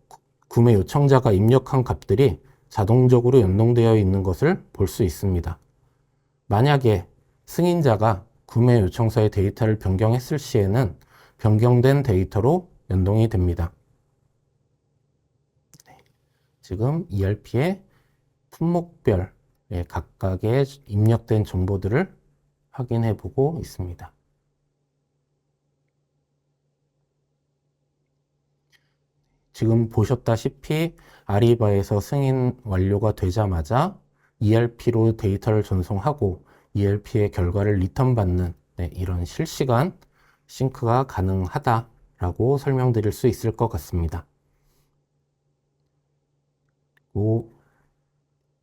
구매 요청자가 입력한 값들이 자동적으로 연동되어 있는 것을 볼 수 있습니다. 만약에 승인자가 구매 요청서의 데이터를 변경했을 시에는 변경된 데이터로 연동이 됩니다. 지금 ERP의 품목별 각각의 입력된 정보들을 확인해 보고 있습니다. 지금 보셨다시피 아리바에서 승인 완료가 되자마자 ERP로 데이터를 전송하고 ERP의 결과를 리턴받는 이런 실시간 싱크가 가능하다라고 설명드릴 수 있을 것 같습니다.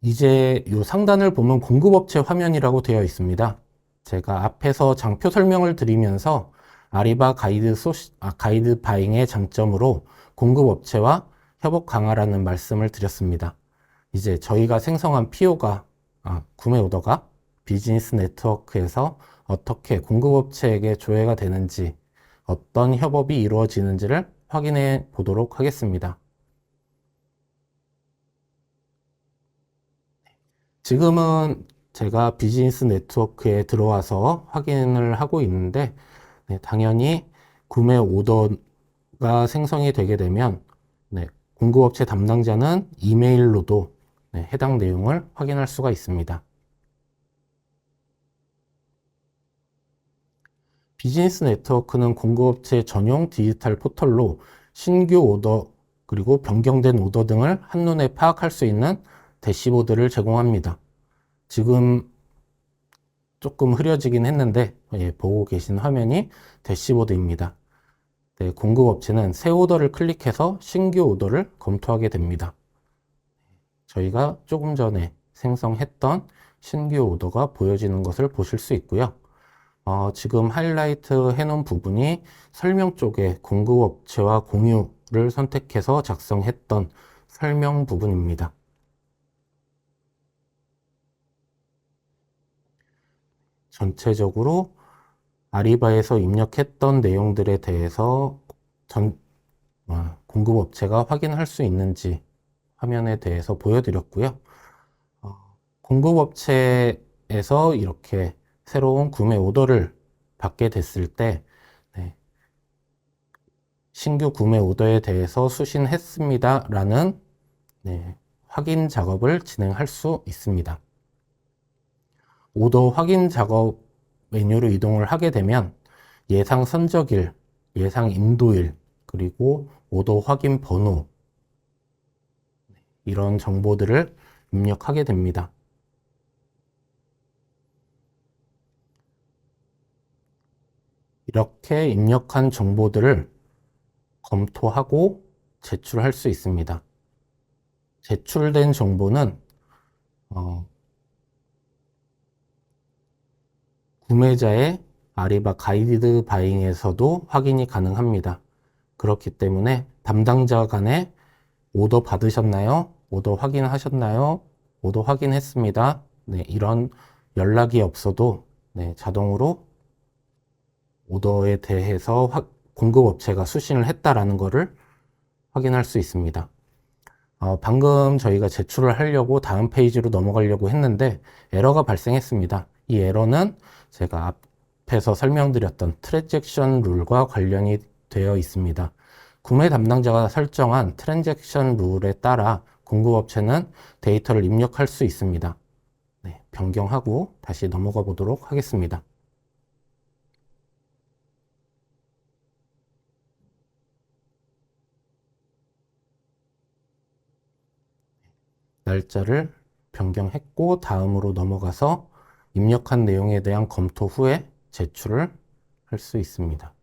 이제 이 상단을 보면 공급업체 화면이라고 되어 있습니다. 제가 앞에서 장표 설명을 드리면서 아리바 가이드 바잉의 장점으로 공급업체와 협업 강화라는 말씀을 드렸습니다. 이제 저희가 생성한 PO가, 구매 오더가 비즈니스 네트워크에서 어떻게 공급업체에게 조회가 되는지, 어떤 협업이 이루어지는지를 확인해 보도록 하겠습니다. 지금은 제가 비즈니스 네트워크에 들어와서 확인을 하고 있는데 당연히 구매 오더가 생성이 되게 되면 공급업체 담당자는 이메일로도 해당 내용을 확인할 수가 있습니다. 비즈니스 네트워크는 공급업체 전용 디지털 포털로 신규 오더 그리고 변경된 오더 등을 한눈에 파악할 수 있는 대시보드를 제공합니다. 지금 조금 흐려지긴 했는데 보고 계신 화면이 대시보드입니다. 공급업체는 새 오더를 클릭해서 신규 오더를 검토하게 됩니다. 저희가 조금 전에 생성했던 신규 오더가 보여지는 것을 보실 수 있고요. 지금 하이라이트 해놓은 부분이 설명 쪽에 공급업체와 공유를 선택해서 작성했던 설명 부분입니다. 전체적으로 아리바에서 입력했던 내용들에 대해서 공급업체가 확인할 수 있는지 화면에 대해서 보여드렸고요. 공급업체에서 이렇게 새로운 구매 오더를 받게 됐을 때 네, 신규 구매 오더에 대해서 수신했습니다 라는 네, 확인 작업을 진행할 수 있습니다. 오더 확인 작업 메뉴로 이동을 하게 되면 예상 선적일, 예상 인도일, 그리고 오더 확인 번호 이런 정보들을 입력하게 됩니다. 이렇게 입력한 정보들을 검토하고 제출할 수 있습니다. 제출된 정보는 구매자의 아리바 가이드 바잉에서도 확인이 가능합니다. 그렇기 때문에 담당자 간에 오더 받으셨나요? 오더 확인하셨나요? 오더 확인했습니다. 네, 이런 연락이 없어도 네, 자동으로 오더에 대해서 공급업체가 수신을 했다라는 것을 확인할 수 있습니다. 방금 저희가 제출을 하려고 다음 페이지로 넘어가려고 했는데 에러가 발생했습니다. 이 에러는 제가 앞에서 설명드렸던 트랜잭션 룰과 관련이 되어 있습니다. 구매 담당자가 설정한 트랜잭션 룰에 따라 공급업체는 데이터를 입력할 수 있습니다. 네, 변경하고 다시 넘어가 보도록 하겠습니다. 날짜를 변경했고 다음으로 넘어가서 입력한 내용에 대한 검토 후에 제출을 할 수 있습니다.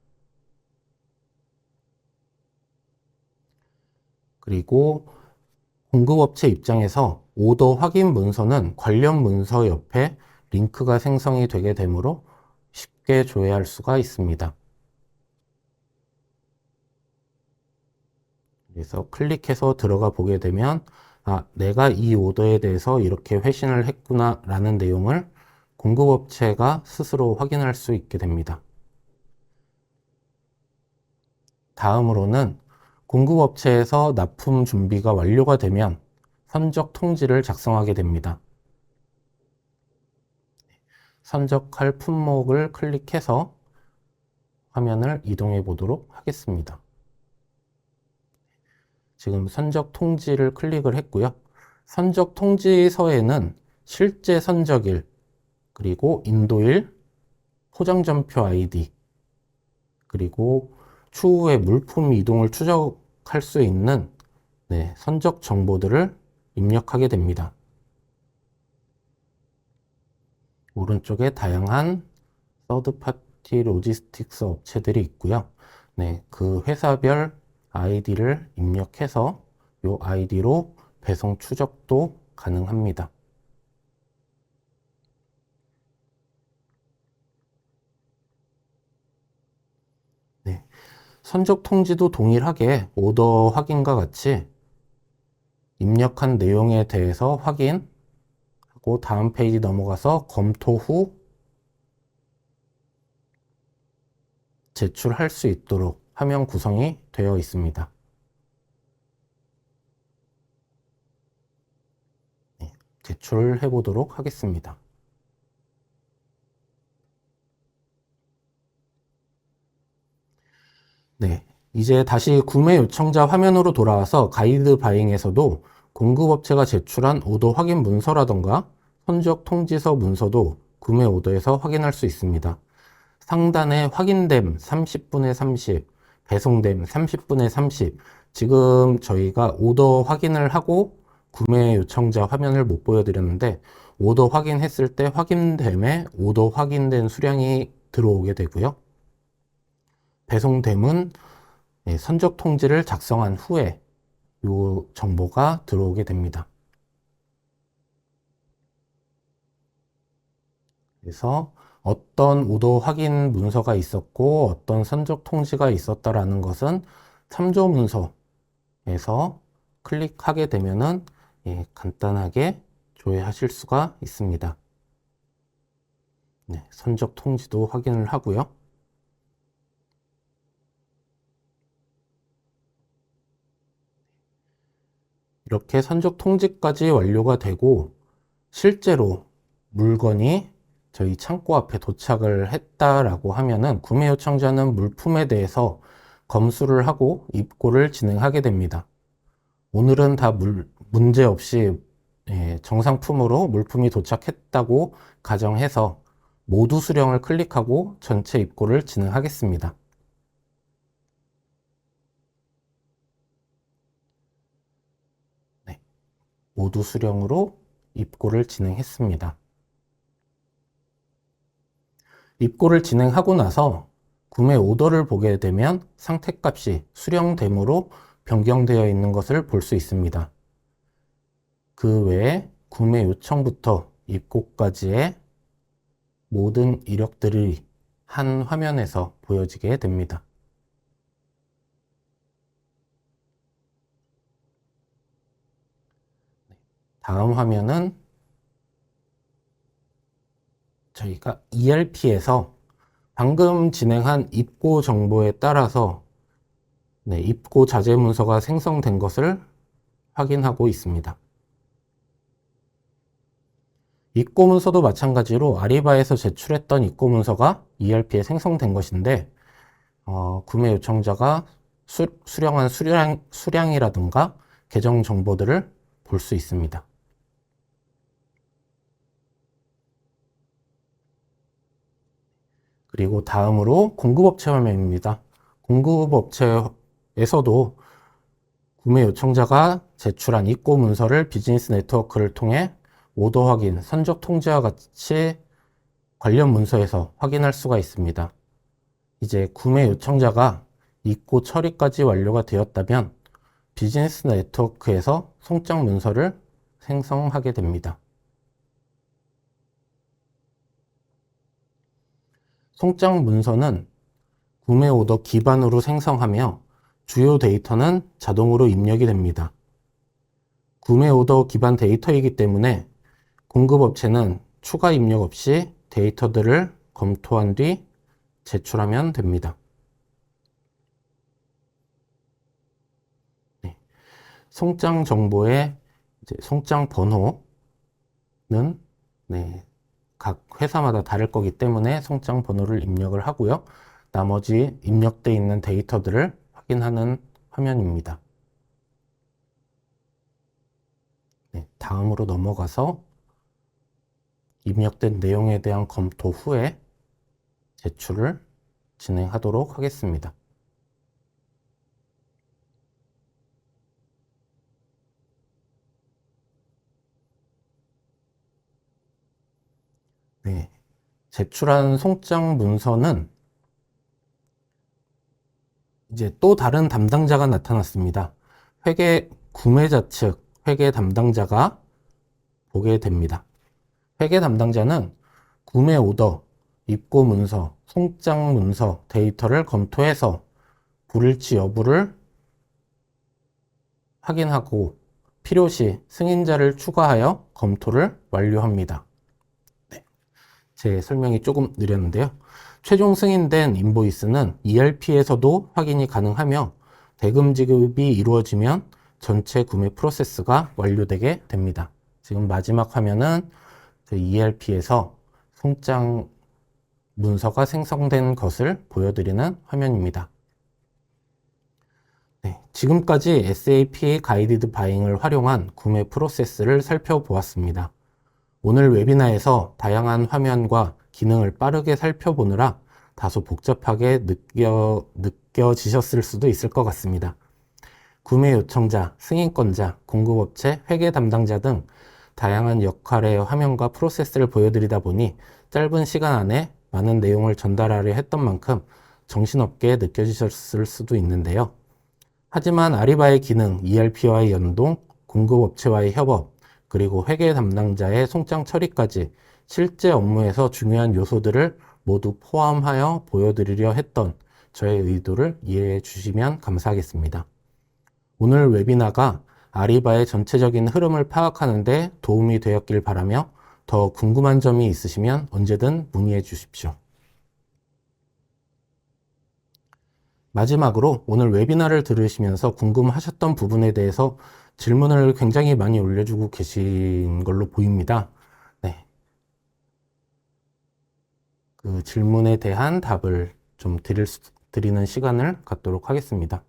그리고 공급업체 입장에서 오더 확인 문서는 관련 문서 옆에 링크가 생성이 되게 되므로 쉽게 조회할 수가 있습니다. 그래서 클릭해서 들어가 보게 되면 내가 이 오더에 대해서 이렇게 회신을 했구나 라는 내용을 공급업체가 스스로 확인할 수 있게 됩니다. 다음으로는 공급업체에서 납품 준비가 완료가 되면 선적 통지를 작성하게 됩니다. 선적할 품목을 클릭해서 화면을 이동해 보도록 하겠습니다. 지금 선적 통지를 클릭을 했고요. 선적 통지서에는 실제 선적일, 그리고 인도일, 포장전표 아이디, 그리고 추후에 물품 이동을 추적할 수 있는 선적 정보들을 입력하게 됩니다. 오른쪽에 다양한 서드파티 로지스틱스 업체들이 있고요. 그 회사별 아이디를 입력해서 이 아이디로 배송 추적도 가능합니다. 선적 통지도 동일하게 오더 확인과 같이 입력한 내용에 대해서 확인하고 다음 페이지 넘어가서 검토 후 제출할 수 있도록 화면 구성이 되어 있습니다. 제출해 보도록 하겠습니다. 이제 다시 구매 요청자 화면으로 돌아와서 가이드 바잉에서도 공급업체가 제출한 오더 확인 문서라던가 선적 통지서 문서도 구매 오더에서 확인할 수 있습니다. 상단에 확인됨 30분에 30, 배송됨 30분에 30. 지금 저희가 오더 확인을 하고 구매 요청자 화면을 못 보여드렸는데 오더 확인했을 때 확인됨에 오더 확인된 수량이 들어오게 되고요. 배송됨은 선적 통지를 작성한 후에 이 정보가 들어오게 됩니다. 그래서 어떤 오더 확인 문서가 있었고 어떤 선적 통지가 있었다라는 것은 참조 문서에서 클릭하게 되면은 간단하게 조회하실 수가 있습니다. 선적 통지도 확인을 하고요. 이렇게 선적 통지까지 완료가 되고 실제로 물건이 저희 창고 앞에 도착을 했다라고 하면은 구매 요청자는 물품에 대해서 검수를 하고 입고를 진행하게 됩니다. 오늘은 다 문제 없이 정상품으로 물품이 도착했다고 가정해서 모두 수령을 클릭하고 전체 입고를 진행하겠습니다. 네, 모두 수령으로 입고를 진행했습니다. 입고를 진행하고 나서 구매 오더를 보게 되면 상태값이 수령됨으로 변경되어 있는 것을 볼 수 있습니다. 그 외에 구매 요청부터 입고까지의 모든 이력들이 한 화면에서 보여지게 됩니다. 다음 화면은 저희가 ERP에서 방금 진행한 입고 정보에 따라서 입고 자재 문서가 생성된 것을 확인하고 있습니다. 입고 문서도 마찬가지로 아리바에서 제출했던 입고 문서가 ERP에 생성된 것인데 구매 요청자가 수령한 수량이라든가 계정 정보들을 볼 수 있습니다. 그리고 다음으로 공급업체 화면입니다. 공급업체에서도 구매 요청자가 제출한 입고 문서를 비즈니스 네트워크를 통해 오더 확인, 선적 통지와 같이 관련 문서에서 확인할 수가 있습니다. 이제 구매 요청자가 입고 처리까지 완료가 되었다면 비즈니스 네트워크에서 송장 문서를 생성하게 됩니다. 송장 문서는 구매 오더 기반으로 생성하며 주요 데이터는 자동으로 입력이 됩니다. 구매 오더 기반 데이터이기 때문에 공급업체는 추가 입력 없이 데이터들을 검토한 뒤 제출하면 됩니다. 송장 정보의 송장 번호는 각 회사마다 다를 거기 때문에 송장 번호를 입력을 하고요. 나머지 입력되어 있는 데이터들을 확인하는 화면입니다. 다음으로 넘어가서 입력된 내용에 대한 검토 후에 제출을 진행하도록 하겠습니다. 제출한 송장 문서는 이제 또 다른 담당자가 나타났습니다. 구매자 측 회계 담당자가 보게 됩니다. 회계 담당자는 구매 오더, 입고 문서, 송장 문서 데이터를 검토해서 불일치 여부를 확인하고 필요시 승인자를 추가하여 검토를 완료합니다. 제 설명이 조금 느렸는데요. 최종 승인된 인보이스는 ERP에서도 확인이 가능하며 대금 지급이 이루어지면 전체 구매 프로세스가 완료되게 됩니다. 지금 마지막 화면은 ERP에서 송장 문서가 생성된 것을 보여드리는 화면입니다. 지금까지 SAP 가이디드 바잉을 활용한 구매 프로세스를 살펴보았습니다. 오늘 웨비나에서 다양한 화면과 기능을 빠르게 살펴보느라 다소 복잡하게 느껴지셨을 수도 있을 것 같습니다. 구매 요청자, 승인권자, 공급업체, 회계 담당자 등 다양한 역할의 화면과 프로세스를 보여드리다 보니 짧은 시간 안에 많은 내용을 전달하려 했던 만큼 정신없게 느껴지셨을 수도 있는데요. 하지만 아리바의 기능, ERP와의 연동, 공급업체와의 협업, 그리고 회계 담당자의 송장 처리까지 실제 업무에서 중요한 요소들을 모두 포함하여 보여드리려 했던 저의 의도를 이해해 주시면 감사하겠습니다. 오늘 웨비나가 아리바의 전체적인 흐름을 파악하는 데 도움이 되었길 바라며 더 궁금한 점이 있으시면 언제든 문의해 주십시오. 마지막으로 오늘 웨비나를 들으시면서 궁금하셨던 부분에 대해서 질문을 굉장히 많이 올려주고 계신 걸로 보입니다. 그 질문에 대한 답을 좀 드리는 시간을 갖도록 하겠습니다.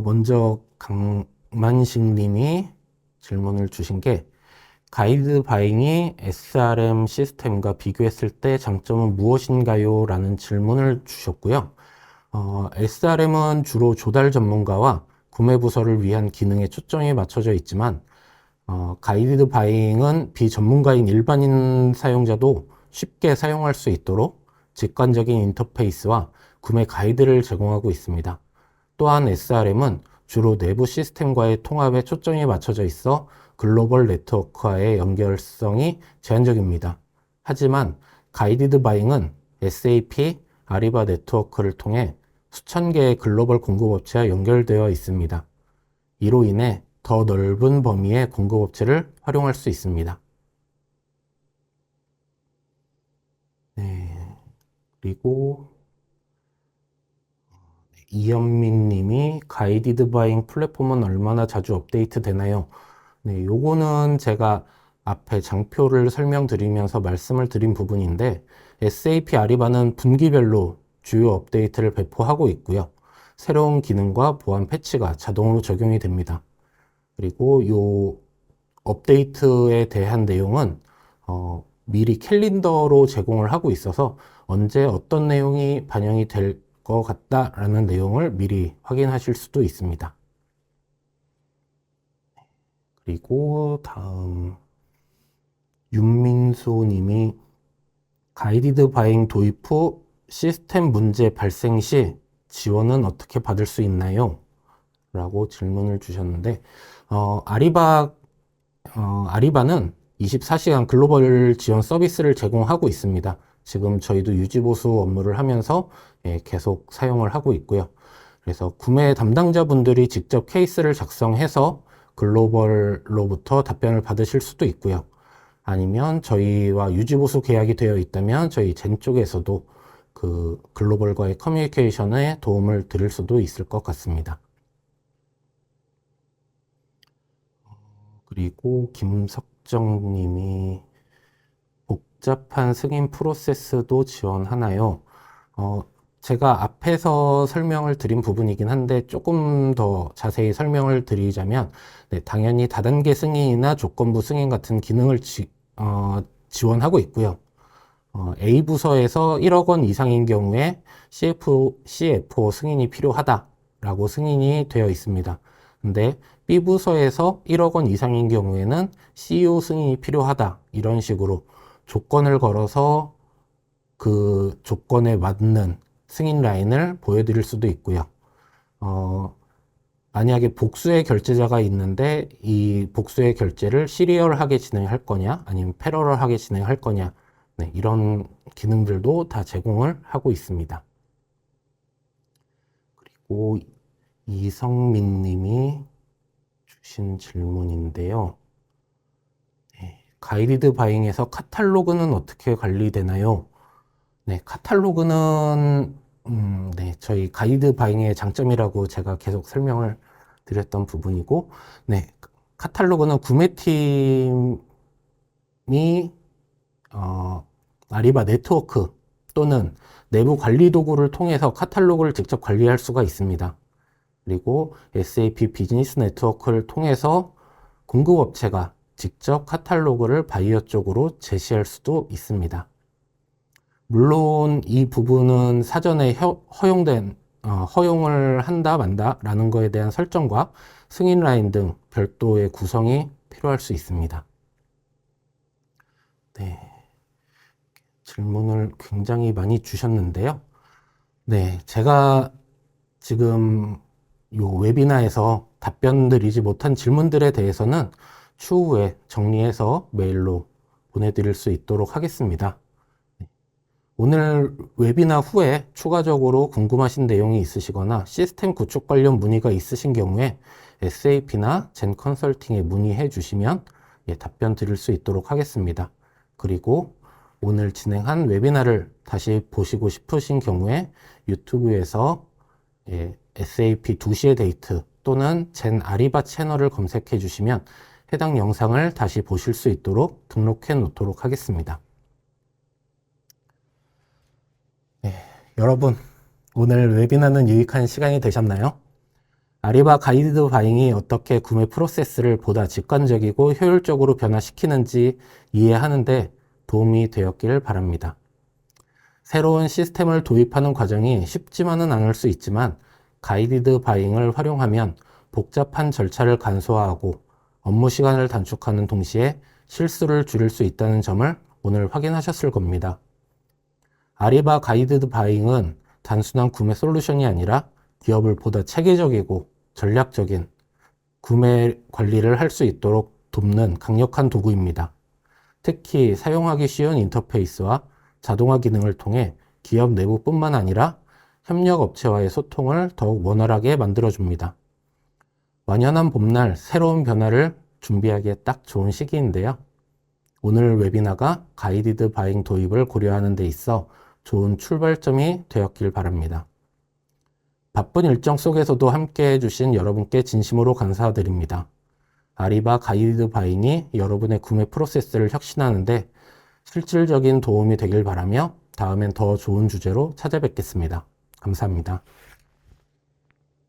먼저 강만식 님이 질문을 주신 게 가이드 바잉이 SRM 시스템과 비교했을 때 장점은 무엇인가요? 라는 질문을 주셨고요. SRM은 주로 조달 전문가와 구매 부서를 위한 기능에 초점이 맞춰져 있지만 가이드 바잉은 비전문가인 일반인 사용자도 쉽게 사용할 수 있도록 직관적인 인터페이스와 구매 가이드를 제공하고 있습니다. 또한 SRM은 주로 내부 시스템과의 통합에 초점이 맞춰져 있어 글로벌 네트워크와의 연결성이 제한적입니다. 하지만 가이디드 바잉은 SAP, 아리바 네트워크를 통해 수천 개의 글로벌 공급업체와 연결되어 있습니다. 이로 인해 더 넓은 범위의 공급업체를 활용할 수 있습니다. 네, 그리고 이현민 님이 가이디드 바잉 플랫폼은 얼마나 자주 업데이트 되나요? 네, 요거는 제가 앞에 장표를 설명드리면서 말씀을 드린 부분인데 SAP 아리바는 분기별로 주요 업데이트를 배포하고 있고요. 새로운 기능과 보안 패치가 자동으로 적용이 됩니다. 그리고 요 업데이트에 대한 내용은 미리 캘린더로 제공을 하고 있어서 언제 어떤 내용이 반영이 될 것 같다라는 내용을 미리 확인하실 수도 있습니다. 그리고 다음 윤민수 님이 가이디드 바잉 도입 후 시스템 문제 발생 시 지원은 어떻게 받을 수 있나요? 라고 질문을 주셨는데 아리바는 24시간 글로벌 지원 서비스를 제공하고 있습니다. 지금 저희도 유지보수 업무를 하면서 계속 사용을 하고 있고요. 그래서 구매 담당자분들이 직접 케이스를 작성해서 글로벌로부터 답변을 받으실 수도 있고요. 아니면 저희와 유지보수 계약이 되어 있다면 저희 젠 쪽에서도 그 글로벌과의 커뮤니케이션에 도움을 드릴 수도 있을 것 같습니다. 그리고 김석정 님이 복잡한 승인 프로세스도 지원하나요? 제가 앞에서 설명을 드린 부분이긴 한데 조금 더 자세히 설명을 드리자면 네, 당연히 다단계 승인이나 조건부 승인 같은 기능을 지원하고 있고요. A 부서에서 1억 원 이상인 경우에 CFO 승인이 필요하다라고 승인이 되어 있습니다. 근데 B 부서에서 1억 원 이상인 경우에는 CEO 승인이 필요하다 이런 식으로 조건을 걸어서 그 조건에 맞는 승인 라인을 보여드릴 수도 있고요. 만약에 복수의 결제자가 있는데 이 복수의 결제를 시리얼하게 진행할 거냐 아니면 패러럴하게 진행할 거냐 네, 이런 기능들도 다 제공을 하고 있습니다. 그리고 이성민 님이 주신 질문인데요. 네, 가이디드 바잉에서 카탈로그는 어떻게 관리되나요? 네, 카탈로그는 네, 저희 가이드 바잉의 장점이라고 제가 계속 설명을 드렸던 부분이고, 네, 카탈로그는 구매팀이 아리바 네트워크 또는 내부 관리 도구를 통해서 카탈로그를 직접 관리할 수가 있습니다. 그리고 SAP 비즈니스 네트워크를 통해서 공급업체가 직접 카탈로그를 바이어 쪽으로 제시할 수도 있습니다. 물론 이 부분은 사전에 허용을 한다 만다 라는 거에 대한 설정과 승인 라인 등 별도의 구성이 필요할 수 있습니다. 네, 질문을 굉장히 많이 주셨는데요. 네, 제가 지금 요 웨비나에서 답변 드리지 못한 질문들에 대해서는 추후에 정리해서 메일로 보내드릴 수 있도록 하겠습니다. 오늘 웨비나 후에 추가적으로 궁금하신 내용이 있으시거나 시스템 구축 관련 문의가 있으신 경우에 SAP나 젠 컨설팅에 문의해 주시면 답변 드릴 수 있도록 하겠습니다. 그리고 오늘 진행한 웨비나를 다시 보시고 싶으신 경우에 유튜브에서 SAP 2시의 데이트 또는 젠 아리바 채널을 검색해 주시면 해당 영상을 다시 보실 수 있도록 등록해 놓도록 하겠습니다. 여러분, 오늘 웨비나는 유익한 시간이 되셨나요? 아리바 가이드 바잉이 어떻게 구매 프로세스를 보다 직관적이고 효율적으로 변화시키는지 이해하는데 도움이 되었길 바랍니다. 새로운 시스템을 도입하는 과정이 쉽지만은 않을 수 있지만 가이디드 바잉을 활용하면 복잡한 절차를 간소화하고 업무 시간을 단축하는 동시에 실수를 줄일 수 있다는 점을 오늘 확인하셨을 겁니다. 아리바 가이디드 바잉은 단순한 구매 솔루션이 아니라 기업을 보다 체계적이고 전략적인 구매 관리를 할 수 있도록 돕는 강력한 도구입니다. 특히 사용하기 쉬운 인터페이스와 자동화 기능을 통해 기업 내부뿐만 아니라 협력 업체와의 소통을 더욱 원활하게 만들어줍니다. 완연한 봄날 새로운 변화를 준비하기에 딱 좋은 시기인데요. 오늘 웨비나가 가이디드 바잉 도입을 고려하는 데 있어 좋은 출발점이 되었길 바랍니다. 바쁜 일정 속에서도 함께 해주신 여러분께 진심으로 감사드립니다. 아리바 가이디드 바잉이 여러분의 구매 프로세스를 혁신하는데 실질적인 도움이 되길 바라며 다음엔 더 좋은 주제로 찾아뵙겠습니다. 감사합니다.